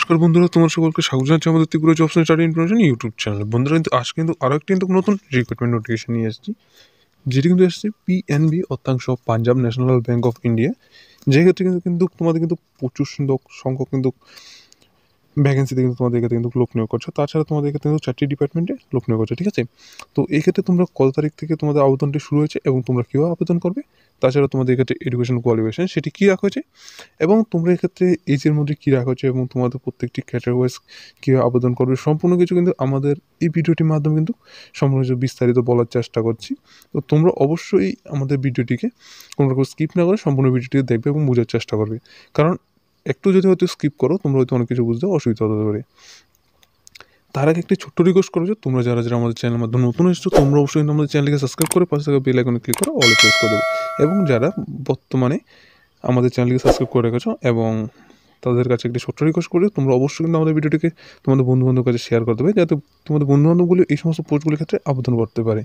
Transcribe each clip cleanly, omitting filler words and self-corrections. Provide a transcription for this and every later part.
নমস্কার বন্ধুরা, তোমার সকলকে স্বাগত জানাচ্ছি আমাদের Tripura jobs and study information YouTube channel. বন্ধুরা, কিন্তু আজ কিন্তু আরও একটি নতুন রিক্রুটমেন্ট নোটিফিকেশন নিয়ে এসেছি, যেটি কিন্তু এসেছে পিএনবি অর্থাংশ Punjab national bank of India. যে ক্ষেত্রে কিন্তু তোমাদের কিন্তু প্রচুর সংখ্যক কিন্তু ভ্যাকেন্সিতে কিন্তু তোমাদের এক্ষেত্রে কিন্তু লোক নিয়োগ করছে। তাছাড়া তোমাদের এক্ষেত্রে কিন্তু 4টি ডিপার্টমেন্টে লোক নিয়োগ করছে, ঠিক আছে। তো এই ক্ষেত্রে তোমরা কত তারিখ থেকে তোমাদের আবেদনটি শুরু হয়েছে এবং তোমরা কীভাবে আবেদন করবে, তাছাড়া তোমাদের এক্ষেত্রে এডুকেশন কোয়ালিফিকেশন সেটি কী রাখা হয়েছে এবং তোমরা এক্ষেত্রে এজের মধ্যে কী রাখা হয়েছে এবং তোমাদের প্রত্যেকটি ক্যাটাগরি ওয়াইজ কীভাবে আবেদন করবে, সম্পূর্ণ কিছু কিন্তু আমাদের এই ভিডিওটির মাধ্যমে কিন্তু সম্পূর্ণ কিছু বিস্তারিত বলার চেষ্টা করছি। তো তোমরা অবশ্যই আমাদের ভিডিওটিকে কোনো রকম স্কিপ না করে সম্পূর্ণ ভিডিওটিকে দেখবে এবং বোঝার চেষ্টা করবে, কারণ একটু যদি হয়তো স্কিপ করো তোমরা হয়তো অনেক কিছু বুঝতে অসুবিধা হতে পারে। তার আগে একটি ছোট্ট রিকোয়েস্ট করেছো, তোমরা যারা আমাদের চ্যানেলের মাধ্যমে নতুন এসেছো তোমরা অবশ্যই কিন্তু আমাদের চ্যানেলকে সাবস্ক্রাইব করে পাশে থাকা বেল আইকনে ক্লিক করে অলে প্রেস করে দেবে। এবং যারা বর্তমানে আমাদের চ্যানেলকে সাবস্ক্রাইব করে রেখেছো এবং তাদের কাছে একটি ছোট্ট রিকোয়েস্ট করে তোমরা অবশ্যই কিন্তু আমাদের ভিডিওটিকে তোমাদের বন্ধুবান্ধবের কাছে শেয়ার করে দেবে, যাতে তোমাদের বন্ধুবান্ধবগুলি এই সমস্ত পোস্টগুলির ক্ষেত্রে আবেদন করতে পারে।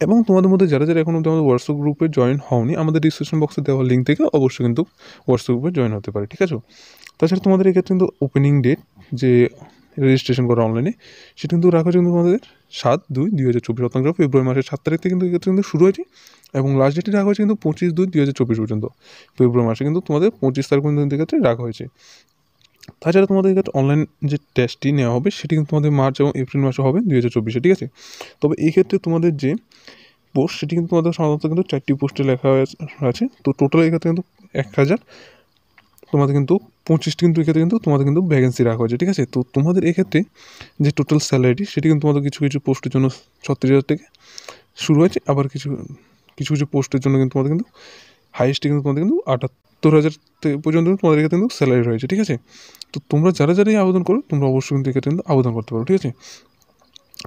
এবং তোমাদের মধ্যে যারা এখনও আমাদের হোয়াটসঅ্যাপ গ্রুপে জয়েন হওনি, আমাদের ডিসক্রিপশন বক্সে দেওয়া লিঙ্ক থেকে অবশ্যই কিন্তু হোয়াটসঅ্যাপ গ্রুপে জয়েন হতে পারে, ঠিক আছে। তাছাড়া তোমাদের এক্ষেত্রে কিন্তু ওপেনিং ডেট যে রেজিস্ট্রেশন করা অনলাইনে সেটা কিন্তু রাখা হচ্ছে কিন্তু তোমাদের 7/2/2024 অর্থাৎ ফেব্রুয়ারি মাসের 7 তারিখ থেকে কিন্তু এক্ষেত্রে কিন্তু শুরু হয়েছে এবং লাস্ট ডেটে রাখা হয়েছে কিন্তু 25/2/2024 পর্যন্ত। ফেব্রুয়ারি মাসে কিন্তু তোমাদের 25 তারিখ পর্যন্ত এক্ষেত্রে রাখা হয়েছে। তাছাড়া তোমাদের এক্ষেত্রে অনলাইন যে টেস্টটি নেওয়া হবে সেটি কিন্তু তোমাদের মার্চ এবং এপ্রিল মাসে হবে 2024, ঠিক আছে। তবে এই ক্ষেত্রে তোমাদের যে পোস্ট সেটি কিন্তু তোমাদের সাধারণত কিন্তু 4টি পোস্টে লেখা আছে। তো টোটাল এক্ষেত্রে কিন্তু 1000 তোমাদের কিন্তু 25টি কিন্তু এক্ষেত্রে কিন্তু তোমাদের কিন্তু ভ্যাকেন্সি রাখা হয়েছে, ঠিক আছে। তো তোমাদের এক্ষেত্রে যে টোটাল স্যালারিটি সেটি কিন্তু তোমাদের কিছু কিছু পোস্টের জন্য 36,000 থেকে শুরু হয়েছে, আবার কিছু কিছু পোস্টের জন্য কিন্তু তোমাদের কিন্তু হাইয়েস্টে কিন্তু তোমাদের কিন্তু 78,000 পর্যন্ত তোমাদের এক্ষেত্রে কিন্তু স্যালারি রয়েছে, ঠিক আছে। তো তোমরা যারাই আবেদন করো তোমরা অবশ্যই কিন্তু এক্ষেত্রে কিন্তু আবেদন করতে পারো, ঠিক আছে।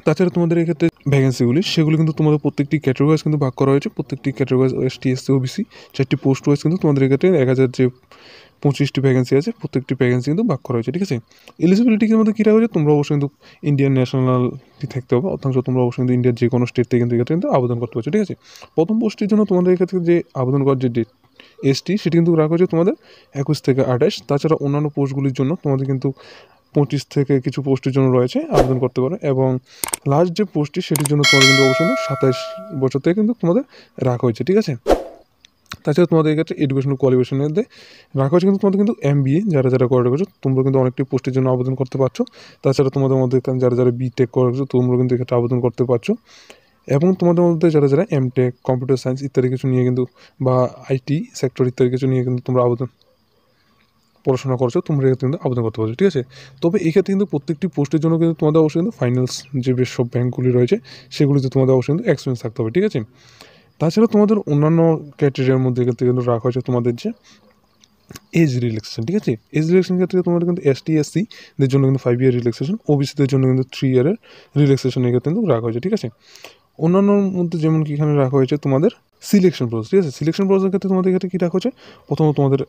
তাছাড়া তোমাদের এক্ষেত্রে ভ্যাকেন্সিগুলি সেগুলো কিন্তু তোমাদের প্রত্যেকটি ক্যাটাগরি ওয়াইজ কিন্তু ভাগ করা হয়েছে। প্রত্যেকটি category wise ST, SC, OBC 4টি পোস্ট ওয়াইজ কিন্তু তোমাদের এক্ষেত্রে 1000 যে 25টি ভ্যাকেন্সি আছে প্রত্যেকটি ভ্যাকেন্সি কিন্তু ভাগ করা হয়েছে, ঠিক আছে। এলিজিবিলিটির মধ্যে কী রাখা হয়েছে, তোমরা অবশ্যই কিন্তু ইন্ডিয়ান ন্যাশনালিটি থাকতে হবে, অর্থাৎ তোমরা অবশ্যই কিন্তু ইন্ডিয়ার যে কোনো স্টেট থেকে কিন্তু এক্ষেত্রে কিন্তু আবেদন করতে পারছো, ঠিক আছে। প্রথম পোস্টের জন্য তোমাদের এক্ষেত্রে যে আবেদন করার যে ডেট এসটি সেটি কিন্তু রাখা হয়েছে তোমাদের 21 থেকে 28। তাছাড়া অন্যান্য পোস্টগুলির জন্য তোমাদের কিন্তু 25 থেকে কিছু পোস্টের জন্য রয়েছে আবেদন করতে পারো, এবং লাস্ট যে পোস্টটি সেটির জন্য তোমাদের কিন্তু অবশ্যই 27 বছর থেকে কিন্তু তোমাদের রাখা হয়েছে, ঠিক আছে। তাছাড়া তোমাদের এক্ষেত্রে এডুকেশনাল কোয়ালিফিকেশনের মধ্যে রাখা হচ্ছে কিন্তু তোমাদের কিন্তু MBA যারা করে রেখেছো তোমরা কিন্তু অনেকটি পোস্টের জন্য আবেদন করতে পারছো। তাছাড়া তোমাদের মধ্যে যারা বিটেক করে রেখেছো তোমরা কিন্তু এক্ষেত্রে আবেদন করতে পারছো, এবং তোমাদের মধ্যে যারা এমটেক, কম্পিউটার সায়েন্স ইত্যাদি কিছু নিয়ে কিন্তু বা আইটি সেক্টর ইত্যাদি কিছু নিয়ে কিন্তু তোমরা পড়াশোনা করছো তোমরা এক্ষেত্রে কিন্তু আবেদন করতে পারছো, ঠিক আছে। তবে এক্ষেত্রে কিন্তু প্রত্যেকটি পোস্টের জন্য কিন্তু তোমাদের অবশ্যই কিন্তু ফাইনালস যে বেশ সব ব্যাঙ্কগুলি রয়েছে সেগুলিতে তোমাদের অবশ্যই কিন্তু এক্সপিরিয়েন্স থাকতে হবে, ঠিক আছে। তাছাড়া তোমাদের অন্যান্য ক্যাটেগরির মধ্যে ক্ষেত্রে কিন্তু রাখা হয়েছে তোমাদের যে এজ রিল্যাক্সেশন, ঠিক আছে। এজ রিল্যাক্সেশন ক্ষেত্রে তোমাদের কিন্তু এসটি, এসসিদের জন্য কিন্তু 5 ইয়ার রিল্যাক্সেশন, ওবিসিদের জন্য কিন্তু 3 ইয়ারের রিল্যাক্সেশন এক্ষেত্রে কিন্তু রাখা হয়েছে, ঠিক আছে। অন্যান্যর মধ্যে যেমন কি এখানে রাখা হয়েছে তোমাদের সিলেকশন প্রসেস, ঠিক আছে। সিলেকশন প্রসেসের ক্ষেত্রে তোমাদের ক্ষেত্রে কী রাখা হয়েছে, প্রথমত তোমাদের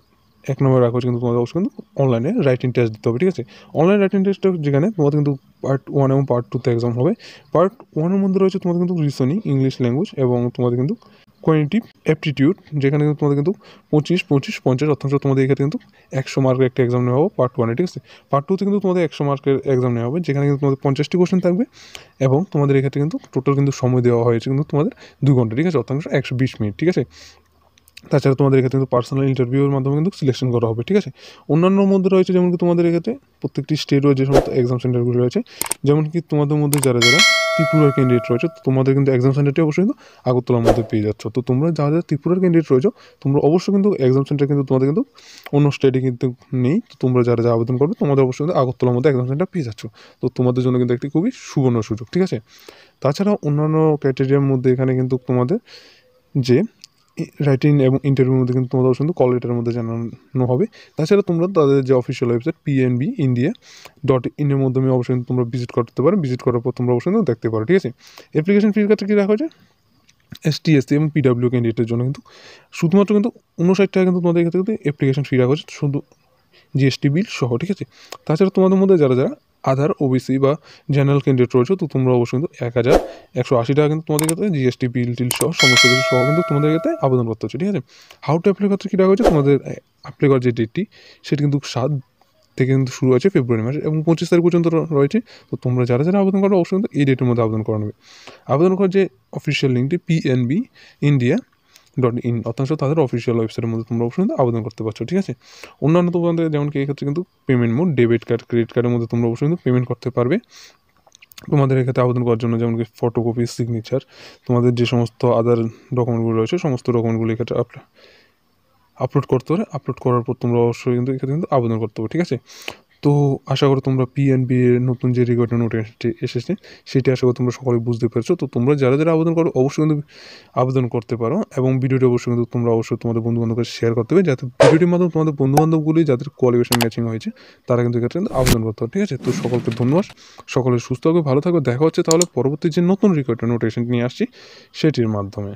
1 নম্বরে রাখা হচ্ছে কিন্তু তোমাদের অবশ্যই কিন্তু অনলাইনে রাইটিং টেস্ট দিতে হবে, ঠিক আছে। অনলাইন রাইটিং টেস্টটা যেখানে তোমাদের কিন্তু পার্ট 1 এবং পার্ট 2তে এক্সাম হবে। পার্ট 1 এর মধ্যে রয়েছে তোমাদের কিন্তু রিজনিং, ইংলিশ ল্যাঙ্গুয়েজ এবং তোমাদের কিন্তু কোয়ান্টিটিভ অ্যাপটিটিউড, যেখানে কিন্তু তোমাদের কিন্তু 25, 25, 50 অর্থাৎ তোমাদের এক্ষেত্রে কিন্তু 100 মার্কের একটা এক্সাম নেওয়া হবে পার্ট 1-এ, ঠিক আছে। পার্ট 2তে কিন্তু তোমাদের 100 মার্কের এক্সাম নেওয়া হবে, যেখানে কিন্তু তোমাদের 50টি কোশ্চেন থাকবে এবং তোমাদের এক্ষেত্রে কিন্তু টোটাল কিন্তু সময় দেওয়া হয়েছে কিন্তু তোমাদের 2 ঘন্টা, ঠিক আছে, অর্থাৎ 120 মিনিট, ঠিক আছে। তাছাড়া তোমাদের এক্ষেত্রে কিন্তু পার্সোনাল ইন্টারভিউর মাধ্যমে কিন্তু সিলেকশন করা হবে, ঠিক আছে। অন্যান্য মধ্যে রয়েছে যেমন কি তোমাদের এক্ষেত্রে প্রত্যেকটি স্টেটের যে সমস্ত এক্সাম সেন্টারগুলো রয়েছে, যেমন কি তোমাদের মধ্যে যারা ত্রিপুরার ক্যান্ডিডেট রয়েছে তোমাদের কিন্তু এক্সাম সেন্টারটি অবশ্যই কিন্তু আগরতলার মধ্যে পেয়ে যাচ্ছ। তো তোমরা যারা ত্রিপুরার ক্যান্ডিডেট রয়েছে তোমরা অবশ্যই কিন্তু এক্সাম সেন্টার কিন্তু তোমাদের কিন্তু অন্য স্টেটে কিন্তু নেই। তো তোমরা যারা আবেদন করবে তোমাদের অবশ্যই কিন্তু আগরতলার মধ্যে এক্সাম সেন্টার পেয়ে যাচ্ছ। তো তোমাদের জন্য কিন্তু একটি খুবই সুবর্ণ সুযোগ, ঠিক আছে। তাছাড়া অন্যান্য ক্রাইটেরিয়ার মধ্যে এখানে কিন্তু তোমাদের যে রাইটিং এবং ইন্টারভিউর মধ্যে কিন্তু তোমাদের অবশ্যই কল লেটারের মধ্যে জানানো হবে। তাছাড়া তোমরা তাদের যে অফিসিয়াল ওয়েবসাইট pnbindia.in এর মাধ্যমে অবশ্যই তোমরা ভিজিট করতে পারো। ভিজিট করার পর তোমরা অবশ্যই দেখতে পারো, ঠিক আছে। অ্যাপ্লিকেশন ফির ক্ষেত্রে কী রাখা হয়েছে, এসটি, এসসি এবং পিডাব্লিউ ক্যান্ডিডেটের জন্য কিন্তু শুধুমাত্র কিন্তু 59 টাকা কিন্তু তোমাদের ক্ষেত্রে কিন্তু অ্যাপ্লিকেশন ফি রাখা হচ্ছে, শুধু জিএসটি বিল সহ, ঠিক আছে। তাছাড়া তোমাদের মধ্যে যারা আধার, ওবিসি বা জেনারেল ক্যান্ডিডেট রয়েছে তো তোমরা অবশ্যই কিন্তু 1180 টাকা কিন্তু তোমাদের ক্ষেত্রে জিএসটি বিল টিল সহ সমস্ত কিছু সহ কিন্তু তোমাদের ক্ষেত্রে আবেদন করতে হচ্ছে, ঠিক আছে। হাউ টু অ্যাপ্লাই করতে কী রাখা হয়েছে, তোমাদের অ্যাপ্লাই করার যে ডেটটি সেটি কিন্তু থেকে কিন্তু শুরু হয়েছে ফেব্রুয়ারি মাসে এবং 25 তারিখ পর্যন্ত রয়েছে। তো তোমরা যারা যারা আবেদন করবে অবশ্যই কিন্তু এই ডেটের মধ্যে আবেদন করে নেবে। আবেদন করার যে অফিসিয়াল লিঙ্কটি PNBindia.in অর্থাৎ তাদের অফিসিয়াল ওয়েবসাইটের মধ্যে তোমরা অবশ্যই কিন্তু আবেদন করতে পারছো, ঠিক আছে। অন্যান্য তোমাদের যেমন কি এক্ষেত্রে কিন্তু payment mode debit card, credit কার্ডের মধ্যে তোমরা অবশ্যই কিন্তু পেমেন্ট করতে পারবে। তোমাদের এক্ষেত্রে আবেদন করার জন্য যেমন কি ফটোকপি, সিগনেচার, তোমাদের যে সমস্ত আদার ডকুমেন্টগুলো রয়েছে সমস্ত ডকুমেন্টগুলো এক্ষেত্রে আপলোড করতে হবে। আপলোড করার পর তোমরা অবশ্যই কিন্তু এক্ষেত্রে কিন্তু আবেদন করতে হবে, ঠিক আছে। তো আশা করি তোমরা PNB এর নতুন যে রিক্রুটমেন্ট নোটিফিকেশনটি এসেছে সেটি আশা করি তোমরা সকলেই বুঝতে পেরেছো। তো তোমরা যারা যারা আবেদন করো অবশ্যই কিন্তু আবেদন করতে পারো এবং ভিডিওটি অবশ্যই কিন্তু তোমরা অবশ্যই তোমাদের বন্ধুবান্ধবকে শেয়ার করতে হবে, যাতে ভিডিওটির মাধ্যমে তোমাদের বন্ধুবান্ধবগুলি যাদের কোয়ালিফিকেশন ম্যাচিং হয়েছে তারা কিন্তু এক্ষেত্রে কিন্তু আবেদন করতে হবে, ঠিক আছে। তো সকলকে ধন্যবাদ, সকলে সুস্থ থাকবে, ভালো থাকবে। দেখা হচ্ছে তাহলে পরবর্তী যে নতুন রিক্রুটমেন্ট নোটিফিকেশন নিয়ে আসছি সেটির মাধ্যমে।